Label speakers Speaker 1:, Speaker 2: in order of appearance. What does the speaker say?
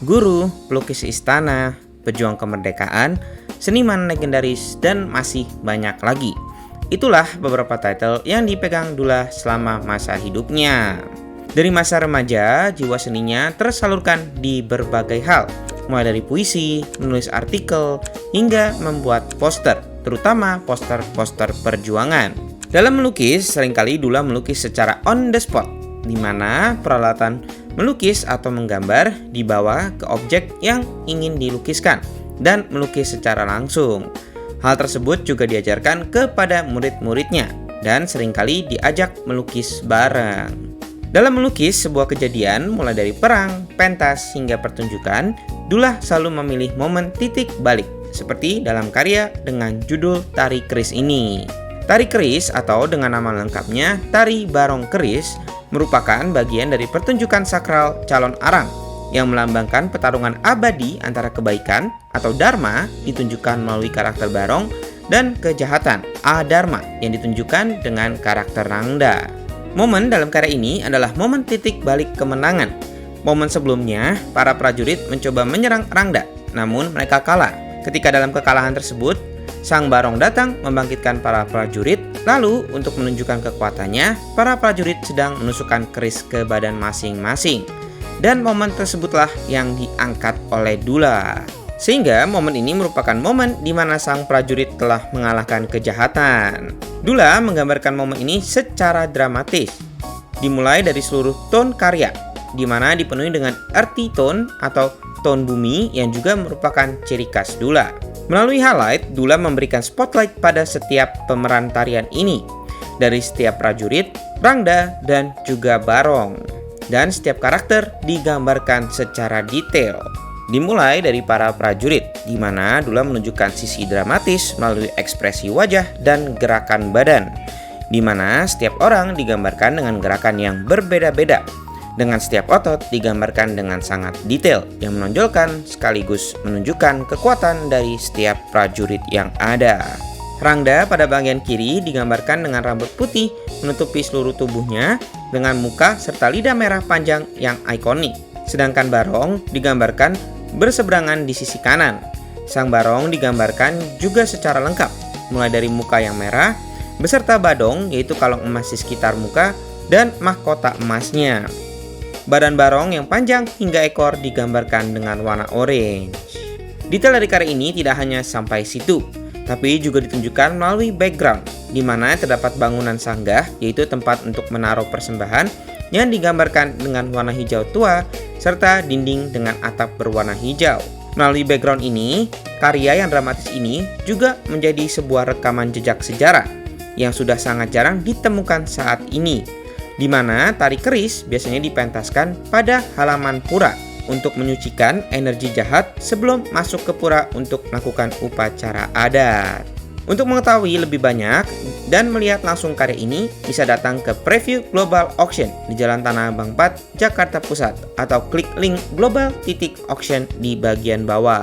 Speaker 1: Guru, pelukis istana, pejuang kemerdekaan, seniman legendaris, dan masih banyak lagi. Itulah beberapa title yang dipegang Dullah selama masa hidupnya. Dari masa remaja, jiwa seninya tersalurkan di berbagai hal, mulai dari puisi, menulis artikel, hingga membuat poster, terutama poster-poster perjuangan. Dalam melukis, seringkali Dullah melukis secara on the spot, di mana peralatan melukis atau menggambar dibawa ke objek yang ingin dilukiskan dan melukis secara langsung. Hal tersebut juga diajarkan kepada murid-muridnya dan seringkali diajak melukis bareng. Dalam melukis sebuah kejadian mulai dari perang, pentas, hingga pertunjukan, Dullah selalu memilih momen titik balik seperti dalam karya dengan judul Tari Keris ini. Tari Keris atau dengan nama lengkapnya Tari Barong Keris merupakan bagian dari pertunjukan sakral calon arang yang melambangkan pertarungan abadi antara kebaikan atau dharma ditunjukkan melalui karakter barong dan kejahatan adharma yang ditunjukkan dengan karakter rangda. Momen dalam karya ini adalah momen titik balik kemenangan. Momen sebelumnya, para prajurit mencoba menyerang rangda, namun mereka kalah. Ketika dalam kekalahan tersebut, sang barong datang membangkitkan para prajurit. Lalu untuk menunjukkan kekuatannya, para prajurit sedang menusukkan keris ke badan masing-masing. Dan momen tersebutlah yang diangkat oleh Dullah. Sehingga momen ini merupakan momen di mana sang prajurit telah mengalahkan kejahatan. Dullah menggambarkan momen ini secara dramatis. Dimulai dari seluruh tone karya, di mana dipenuhi dengan earthy tone atau tone bumi yang juga merupakan ciri khas Dullah. Melalui highlight, Dullah memberikan spotlight pada setiap pemeran tarian ini, dari setiap prajurit, rangda, dan juga barong. Dan setiap karakter digambarkan secara detail. Dimulai dari para prajurit, di mana Dullah menunjukkan sisi dramatis melalui ekspresi wajah dan gerakan badan, di mana setiap orang digambarkan dengan gerakan yang berbeda-beda. Dengan setiap otot digambarkan dengan sangat detail yang menonjolkan sekaligus menunjukkan kekuatan dari setiap prajurit yang ada. Rangda pada bagian kiri digambarkan dengan rambut putih menutupi seluruh tubuhnya dengan muka serta lidah merah panjang yang ikonik. Sedangkan barong digambarkan berseberangan di sisi kanan. Sang barong digambarkan juga secara lengkap, mulai dari muka yang merah beserta badong yaitu kalung emas di sekitar muka dan mahkota emasnya. Badan barong yang panjang hingga ekor digambarkan dengan warna orange. Detail dari karya ini tidak hanya sampai situ, tapi juga ditunjukkan melalui background, di mana terdapat bangunan sanggah, yaitu tempat untuk menaruh persembahan yang digambarkan dengan warna hijau tua, serta dinding dengan atap berwarna hijau. Melalui background ini, karya yang dramatis ini juga menjadi sebuah rekaman jejak sejarah yang sudah sangat jarang ditemukan saat ini, di mana tari keris biasanya dipentaskan pada halaman pura untuk menyucikan energi jahat sebelum masuk ke pura untuk melakukan upacara adat. Untuk mengetahui lebih banyak dan melihat langsung karya ini, bisa datang ke preview Global Auction di Jalan Tanah Abang 4, Jakarta Pusat, atau klik link global.auction di bagian bawah.